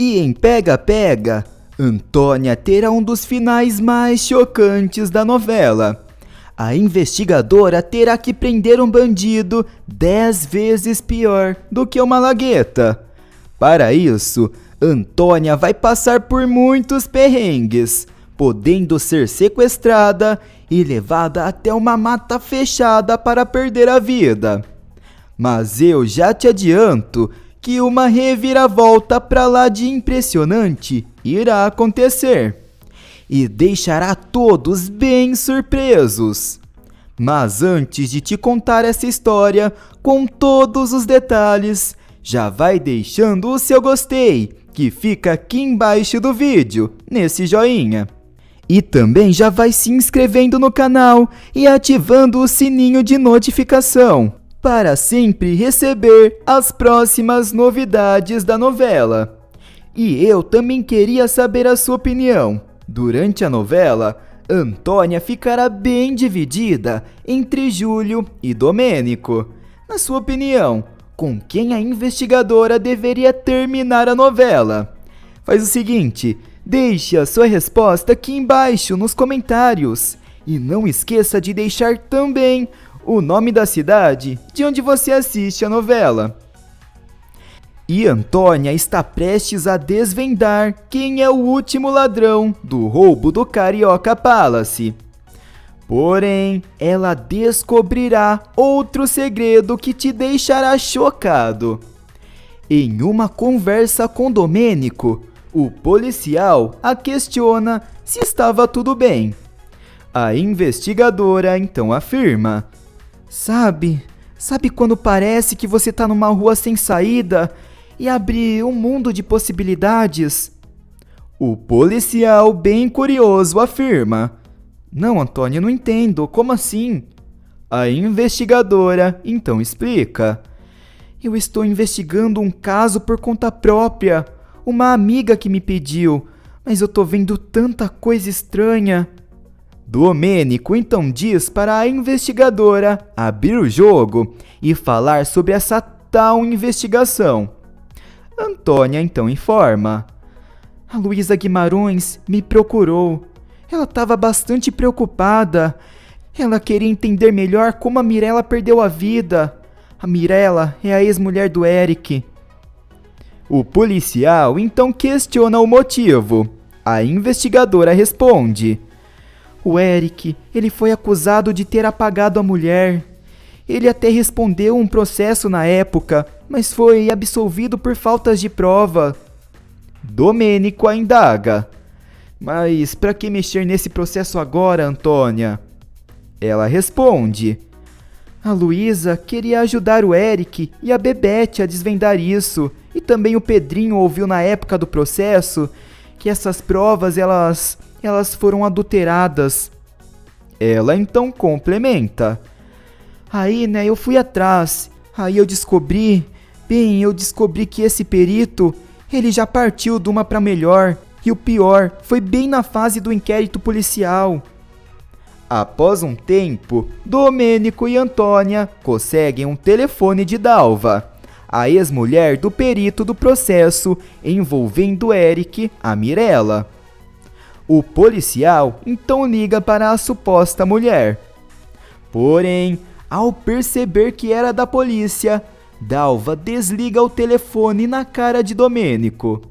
E em Pega Pega, Antônia terá um dos finais mais chocantes da novela. A investigadora terá que prender um bandido 10 vezes pior do que o Malagueta. Para isso, Antônia vai passar por muitos perrengues, podendo ser sequestrada e levada até uma mata fechada para perder a vida. Mas eu já te adianto que uma reviravolta pra lá de impressionante irá acontecer e deixará todos bem surpresos. Mas antes de te contar essa história com todos os detalhes, já vai deixando o seu gostei, que fica aqui embaixo do vídeo, nesse joinha. E também já vai se inscrevendo no canal e ativando o sininho de notificação, para sempre receber as próximas novidades da novela. E eu também queria saber a sua opinião. Durante a novela, Antônia ficará bem dividida entre Júlio e Domênico. Na sua opinião, com quem a investigadora deveria terminar a novela? Faz o seguinte, deixe a sua resposta aqui embaixo nos comentários. E não esqueça de deixar também o nome da cidade de onde você assiste a novela. E Antônia está prestes a desvendar quem é o último ladrão do roubo do Carioca Palace. Porém, ela descobrirá outro segredo que te deixará chocado. Em uma conversa com Domênico, o policial a questiona se estava tudo bem. A investigadora então afirma: Sabe quando parece que você tá numa rua sem saída e abre um mundo de possibilidades? O policial, bem curioso, afirma: Não, Antônia, não entendo, como assim? A investigadora então explica: Eu estou investigando um caso por conta própria, uma amiga que me pediu, mas eu tô vendo tanta coisa estranha. Domênico então diz para a investigadora abrir o jogo e falar sobre essa tal investigação. Antônia então informa: A Luísa Guimarães me procurou. Ela estava bastante preocupada. Ela queria entender melhor como a Mirella perdeu a vida. A Mirella é a ex-mulher do Eric. O policial então questiona o motivo. A investigadora responde: O Eric, ele foi acusado de ter apagado a mulher. Ele até respondeu um processo na época, mas foi absolvido por faltas de prova. Domênico a indaga: Mas para que mexer nesse processo agora, Antônia? Ela responde: A Luísa queria ajudar o Eric e a Bebete a desvendar isso. E também o Pedrinho ouviu na época do processo que essas provas elas foram adulteradas. Ela então complementa: Aí, né, eu fui atrás. Aí eu descobri que esse perito, ele já partiu de uma para melhor. E o pior, foi bem na fase do inquérito policial. Após um tempo, Domênico e Antônia conseguem um telefone de Dalva, a ex-mulher do perito do processo envolvendo Eric a Mirella. O policial então liga para a suposta mulher. Porém, ao perceber que era da polícia, Dalva desliga o telefone na cara de Domênico.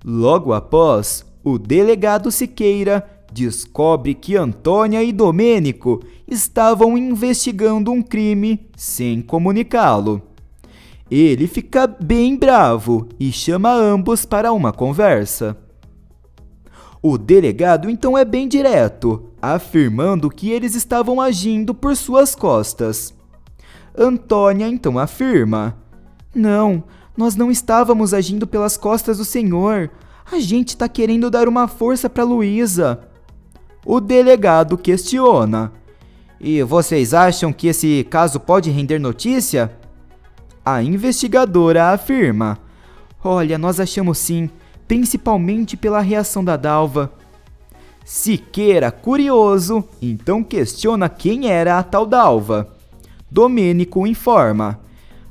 Logo após, o delegado Siqueira descobre que Antônia e Domênico estavam investigando um crime sem comunicá-lo. Ele fica bem bravo e chama ambos para uma conversa. O delegado então é bem direto, afirmando que eles estavam agindo por suas costas. Antônia então afirma: Não, nós não estávamos agindo pelas costas do senhor. A gente está querendo dar uma força para Luísa. O delegado questiona: E vocês acham que esse caso pode render notícia? A investigadora afirma: Olha, nós achamos sim, principalmente pela reação da Dalva. Siqueira, curioso, então questiona quem era a tal Dalva. Domênico informa: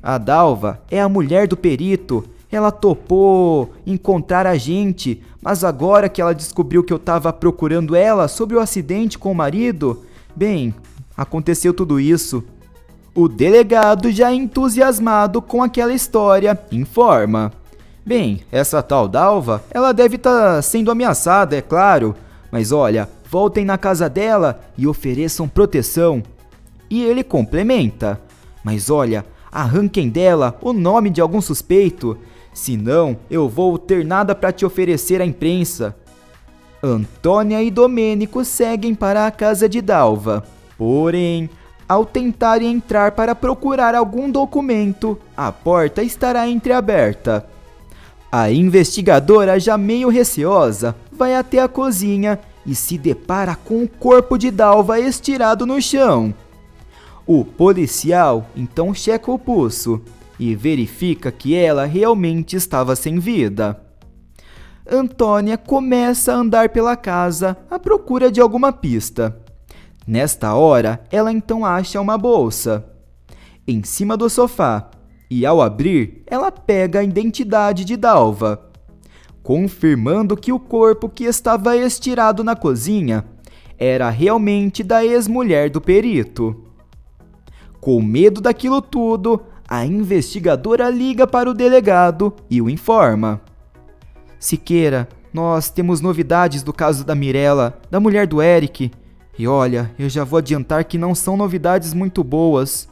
A Dalva é a mulher do perito. Ela topou encontrar a gente, mas agora que ela descobriu que eu estava procurando ela sobre o acidente com o marido, bem, aconteceu tudo isso. O delegado, já entusiasmado com aquela história, informa: bem, essa tal Dalva, ela deve estar sendo ameaçada, é claro, mas olha, voltem na casa dela e ofereçam proteção. E ele complementa: mas olha, arranquem dela o nome de algum suspeito, senão eu vou ter nada para te oferecer à imprensa. Antônia e Domênico seguem para a casa de Dalva, porém, ao tentarem entrar para procurar algum documento, a porta estará entreaberta. A investigadora, já meio receosa, vai até a cozinha e se depara com o corpo de Dalva estirado no chão. O policial então checa o pulso e verifica que ela realmente estava sem vida. Antônia começa a andar pela casa à procura de alguma pista. Nesta hora, ela então acha uma bolsa em cima do sofá e, ao abrir, ela pega a identidade de Dalva, confirmando que o corpo que estava estirado na cozinha era realmente da ex-mulher do perito. Com medo daquilo tudo, a investigadora liga para o delegado e o informa: Siqueira, nós temos novidades do caso da Mirella, da mulher do Eric. E olha, eu já vou adiantar que não são novidades muito boas.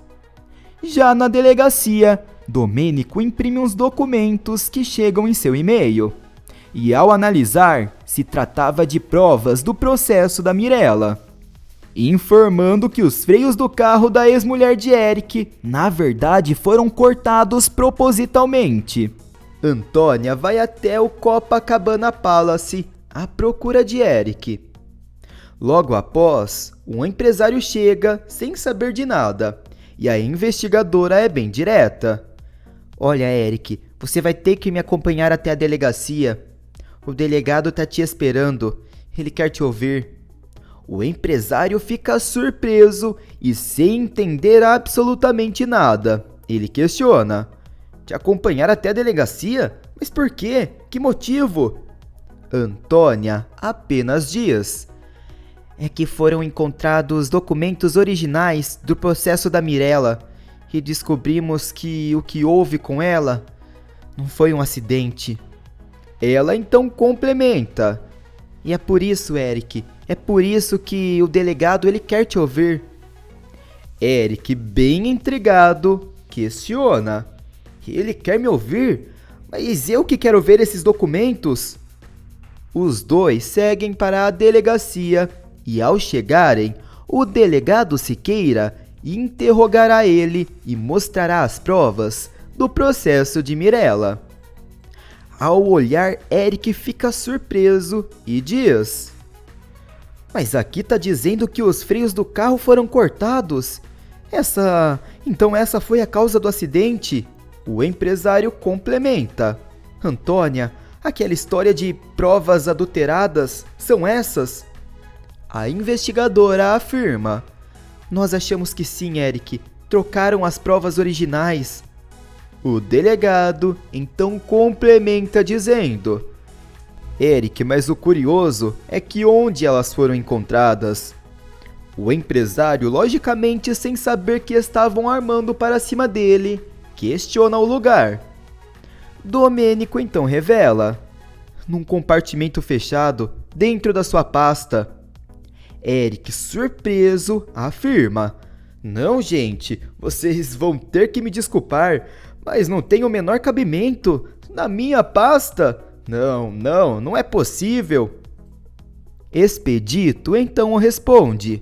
Já na delegacia, Domênico imprime uns documentos que chegam em seu e-mail. E ao analisar, se tratava de provas do processo da Mirella, informando que os freios do carro da ex-mulher de Eric, na verdade, foram cortados propositalmente. Antônia vai até o Copacabana Palace à procura de Eric. Logo após, um empresário chega sem saber de nada, e a investigadora é bem direta: olha, Eric, você vai ter que me acompanhar até a delegacia. O delegado tá te esperando, ele quer te ouvir. O empresário fica surpreso e sem entender absolutamente nada. Ele questiona: te acompanhar até a delegacia? Mas por quê? Que motivo? Antônia apenas diz: é que foram encontrados documentos originais do processo da Mirella e descobrimos que o que houve com ela não foi um acidente. Ela então complementa: e é por isso, Eric, é por isso que o delegado ele quer te ouvir. Eric, bem intrigado, questiona: ele quer me ouvir? Mas eu que quero ver esses documentos? Os dois seguem para a delegacia e, ao chegarem, o delegado Siqueira interrogará ele e mostrará as provas do processo de Mirella. Ao olhar, Eric fica surpreso e diz: mas aqui tá dizendo que os freios do carro foram cortados. Então essa foi a causa do acidente? O empresário complementa: Antônia, aquela história de provas adulteradas são essas? A investigadora afirma: nós achamos que sim, Eric. Trocaram as provas originais. O delegado então complementa dizendo: Eric, mas o curioso é que onde elas foram encontradas? O empresário, logicamente sem saber que estavam armando para cima dele, questiona o lugar. Domênico então revela: num compartimento fechado, dentro da sua pasta. Eric, surpreso, afirma: não, gente, vocês vão ter que me desculpar, mas não tem o menor cabimento na minha pasta. Não é possível. Expedito então responde: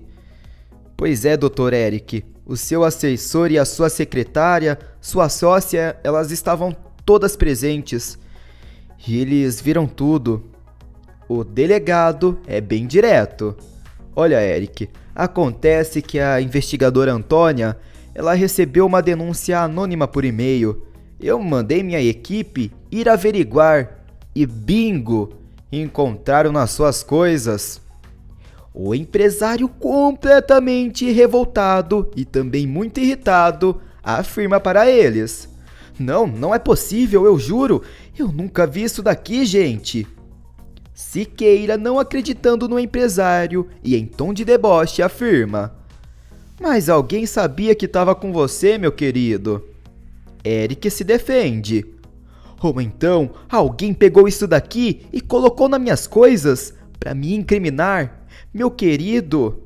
pois é, Dr. Eric, o seu assessor e a sua secretária, sua sócia, elas estavam todas presentes e eles viram tudo. O delegado é bem direto: olha, Eric, acontece que a investigadora Antônia, ela recebeu uma denúncia anônima por e-mail. Eu mandei minha equipe ir averiguar e bingo, encontraram nas suas coisas. O empresário, completamente revoltado e também muito irritado, afirma para eles: Não, não é possível, eu juro. Eu nunca vi isso daqui, gente. Siqueira, não acreditando no empresário e em tom de deboche, afirma: mas alguém sabia que estava com você, meu querido? Eric se defende: ou então alguém pegou isso daqui e colocou nas minhas coisas para me incriminar, meu querido.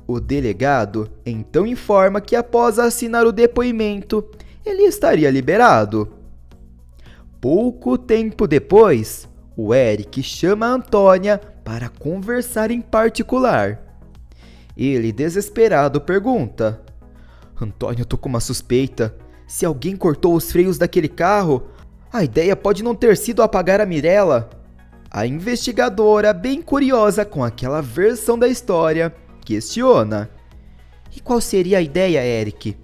O delegado então informa que após assinar o depoimento, ele estaria liberado. Pouco tempo depois, o Eric chama a Antônia para conversar em particular. Ele, desesperado, pergunta: Antônia, eu tô com uma suspeita. Se alguém cortou os freios daquele carro, a ideia pode não ter sido apagar a Mirella. A investigadora, bem curiosa com aquela versão da história, questiona: e qual seria a ideia, Eric?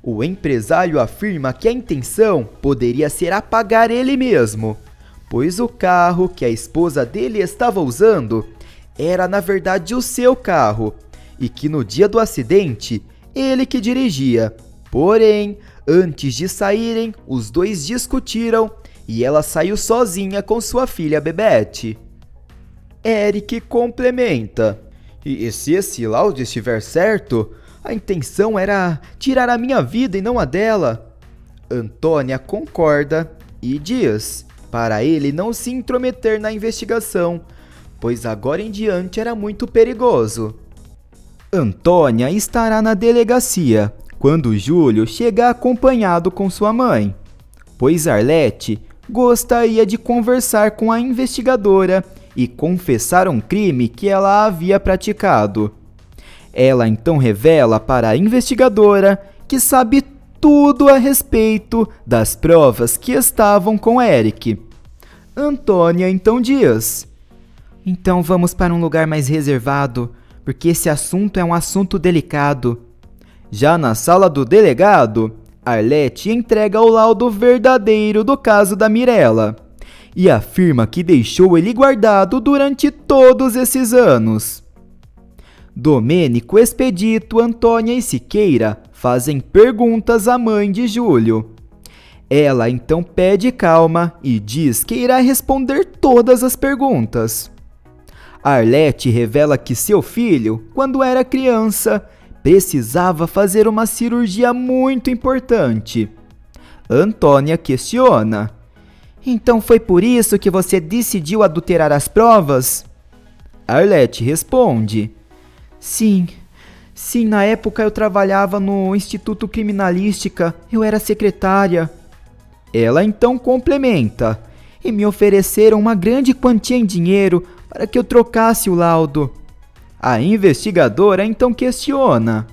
O empresário afirma que a intenção poderia ser apagar ele mesmo, pois o carro que a esposa dele estava usando era na verdade o seu carro, e que no dia do acidente, ele que dirigia. Porém, antes de saírem, os dois discutiram e ela saiu sozinha com sua filha Bebete. Eric complementa: e se esse laudo estiver certo, a intenção era tirar a minha vida e não a dela. Antônia concorda e diz para ele não se intrometer na investigação, pois agora em diante era muito perigoso. Antônia estará na delegacia quando Júlio chegar acompanhado com sua mãe, pois Arlete gostaria de conversar com a investigadora e confessar um crime que ela havia praticado. Ela então revela para a investigadora que sabe tudo a respeito das provas que estavam com Eric. Antônia então diz: então vamos para um lugar mais reservado, porque esse assunto é um assunto delicado. Já na sala do delegado, Arlete entrega o laudo verdadeiro do caso da Mirella e afirma que deixou ele guardado durante todos esses anos. Domênico, Expedito, Antônia e Siqueira fazem perguntas à mãe de Júlio. Ela então pede calma e diz que irá responder todas as perguntas. Arlete revela que seu filho, quando era criança, precisava fazer uma cirurgia muito importante. Antônia questiona: então foi por isso que você decidiu adulterar as provas? Arlete responde: sim, na época eu trabalhava no Instituto Criminalística, eu era secretária. Ela então complementa: e me ofereceram uma grande quantia em dinheiro para que eu trocasse o laudo. A investigadora então questiona: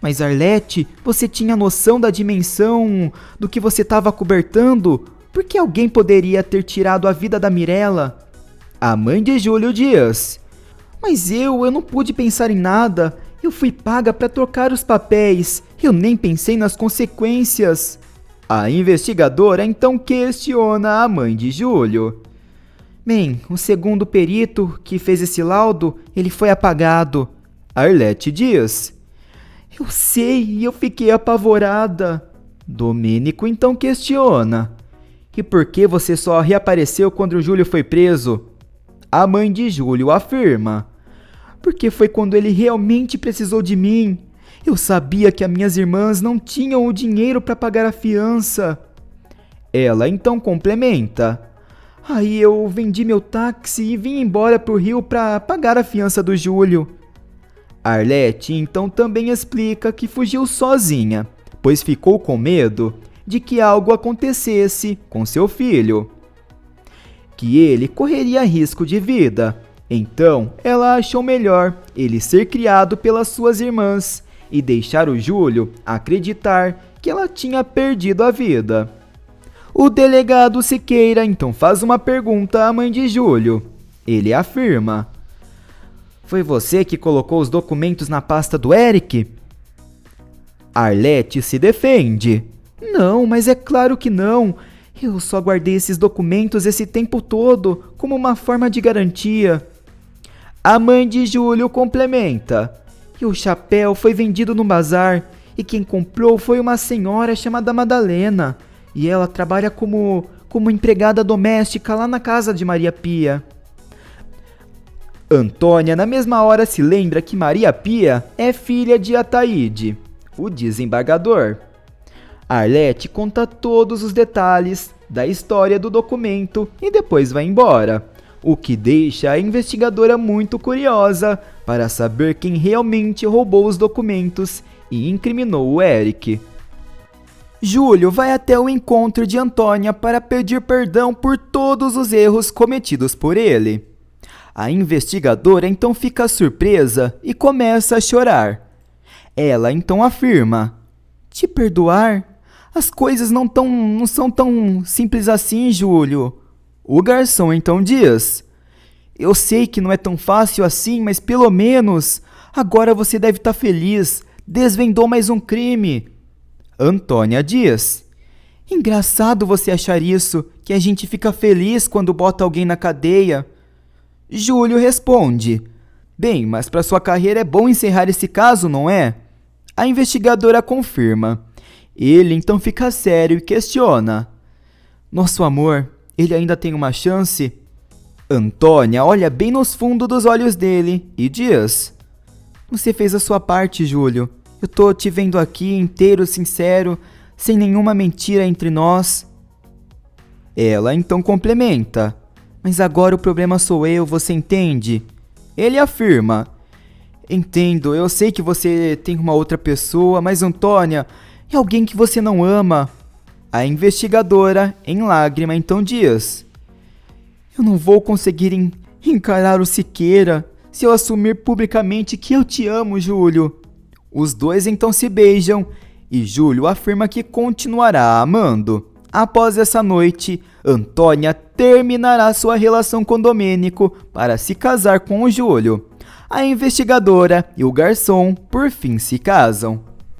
mas Arlete, você tinha noção da dimensão do que você estava cobertando? Por que alguém poderia ter tirado a vida da Mirella? A mãe de Júlio diz: mas eu não pude pensar em nada. Eu fui paga para trocar os papéis. Eu nem pensei nas consequências. A investigadora então questiona a mãe de Júlio: bem, o segundo perito que fez esse laudo, ele foi apagado. Arlete diz: eu sei, e eu fiquei apavorada. Domênico então questiona: e por que você só reapareceu quando o Júlio foi preso? A mãe de Júlio afirma: porque foi quando ele realmente precisou de mim. Eu sabia que as minhas irmãs não tinham o dinheiro para pagar a fiança. Ela então complementa: aí eu vendi meu táxi e vim embora pro Rio para pagar a fiança do Júlio. Arlete então também explica que fugiu sozinha, pois ficou com medo de que algo acontecesse com seu filho, que ele correria risco de vida. Então, ela achou melhor ele ser criado pelas suas irmãs e deixar o Júlio acreditar que ela tinha perdido a vida. O delegado Siqueira então faz uma pergunta à mãe de Júlio. Ele afirma: foi você que colocou os documentos na pasta do Eric? Arlete se defende: não, mas é claro que não. Eu só guardei esses documentos esse tempo todo como uma forma de garantia. A mãe de Júlio complementa: e o chapéu foi vendido no bazar. E quem comprou foi uma senhora chamada Madalena. E ela trabalha como empregada doméstica lá na casa de Maria Pia. Antônia, na mesma hora, se lembra que Maria Pia é filha de Ataíde, o desembargador. Arlete conta todos os detalhes da história do documento e depois vai embora, o que deixa a investigadora muito curiosa para saber quem realmente roubou os documentos e incriminou o Eric. Júlio vai até o encontro de Antônia para pedir perdão por todos os erros cometidos por ele. A investigadora então fica surpresa e começa a chorar. Ela então afirma: "Te perdoar? As coisas não são tão simples assim, Júlio." O garçom então diz: "Eu sei que não é tão fácil assim, mas pelo menos agora você deve estar feliz. Desvendou mais um crime." Antônia diz: "Engraçado você achar isso, que a gente fica feliz quando bota alguém na cadeia." Júlio responde: "Bem, mas para sua carreira é bom encerrar esse caso, não é?" A investigadora confirma. Ele então fica sério e questiona: "Nosso amor, ele ainda tem uma chance?" Antônia olha bem nos fundos dos olhos dele e diz: "Você fez a sua parte, Júlio. Eu tô te vendo aqui inteiro, sincero, sem nenhuma mentira entre nós." Ela então complementa: "Mas agora o problema sou eu, você entende?" Ele afirma: "Entendo, eu sei que você tem uma outra pessoa, mas Antônia, é alguém que você não ama." A investigadora, em lágrima, então diz: "Eu não vou conseguir encarar o Siqueira se eu assumir publicamente que eu te amo, Júlio." Os dois então se beijam e Júlio afirma que continuará a amando. Após essa noite, Antônia terminará sua relação com Domênico para se casar com o Júlio. A investigadora e o garçom por fim se casam.